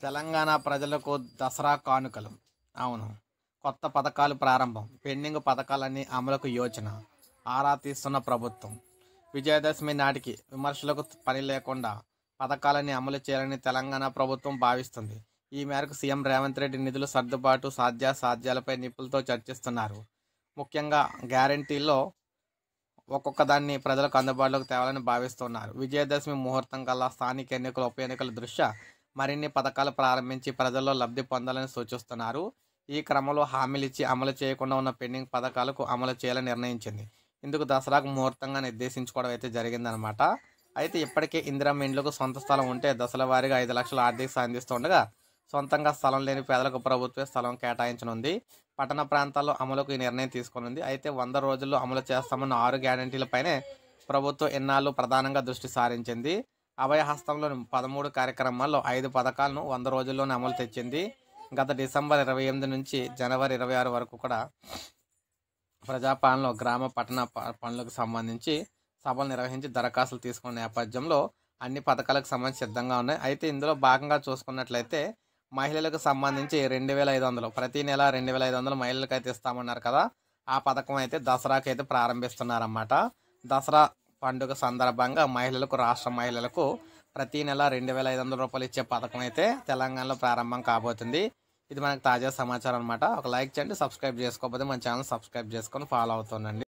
తెలంగాణ ప్రజలకు దసరా కానుకలు. అవును, కొత్త పథకాలు ప్రారంభం. పెండింగ్ పథకాలన్నీ అమలుకు యోచన. ఆరా తీస్తున్న ప్రభుత్వం. విజయదశమి నాటికి విమర్శలకు పని లేకుండా పథకాలన్నీ అమలు చేయాలని తెలంగాణ ప్రభుత్వం భావిస్తుంది. ఈ మేరకు సీఎం రేవంత్ రెడ్డి నిధుల సర్దుబాటు సాధ్యాలపై నిపుణులతో చర్చిస్తున్నారు. ముఖ్యంగా గ్యారంటీల్లో ఒక్కొక్క దాన్ని ప్రజలకు అందుబాటులోకి తేవాలని భావిస్తున్నారు. విజయదశమి ముహూర్తం కల్లా స్థానిక ఎన్నికలు, ఉప ఎన్నికల దృష్ట్యా మరిన్ని పథకాలు ప్రారంభించి ప్రజల్లో లబ్ధి పొందాలని సూచిస్తున్నారు. ఈ క్రమంలో హామీలు ఇచ్చి అమలు చేయకుండా ఉన్న పెండింగ్ పథకాలకు అమలు చేయాలని నిర్ణయించింది. ఇందుకు దసరాకు ముహూర్తంగా నిర్దేశించుకోవడం అయితే జరిగిందనమాట. అయితే ఇప్పటికే ఇందిరమ్మ ఇండ్లకు సొంత స్థలం ఉంటే దశల వారీగా 5 లక్షల ఆర్థిక సాయం అందిస్తుండగా, సొంతంగా స్థలం లేని పేదలకు ప్రభుత్వే స్థలం కేటాయించనుంది. పట్టణ ప్రాంతాల్లో అమలుకు ఈ నిర్ణయం తీసుకునుంది. అయితే 100 రోజుల్లో అమలు చేస్తామన్న 6 గ్యారంటీలపైనే ప్రభుత్వం ఎన్నాళ్ళు ప్రధానంగా దృష్టి సారించింది. అభయ హస్తంలోని 13 కార్యక్రమాల్లో 5 పథకాలను 100 రోజుల్లోనే అమలు తెచ్చింది. గత డిసెంబర్ 28 నుంచి జనవరి 26 వరకు కూడా ప్రజాపాలనలో గ్రామ పట్టణ పనులకు సంబంధించి సభలు నిర్వహించి దరఖాస్తులు తీసుకున్న నేపథ్యంలో అన్ని పథకాలకు సంబంధించి సిద్ధంగా ఉన్నాయి. అయితే ఇందులో భాగంగా చూసుకున్నట్లయితే మహిళలకు సంబంధించి 2,500 ప్రతి నెల 2,500 మహిళలకు అయితే ఇస్తామన్నారు కదా. ఆ పథకం అయితే దసరాకి అయితే ప్రారంభిస్తున్నారన్నమాట. దసరా పండుగ సందర్భంగా రాష్ట్ర మహిళలకు ప్రతి నెల 2,500 రూపాయలు ఇచ్చే పథకం అయితే తెలంగాణలో ప్రారంభం కాబోతుంది. ఇది మనకు తాజా సమాచారం అనమాట. ఒక లైక్ చేయండి, సబ్స్క్రైబ్ చేసుకోకపోతే మన ఛానల్ సబ్స్క్రైబ్ చేసుకొని ఫాలో అవుతుండండి.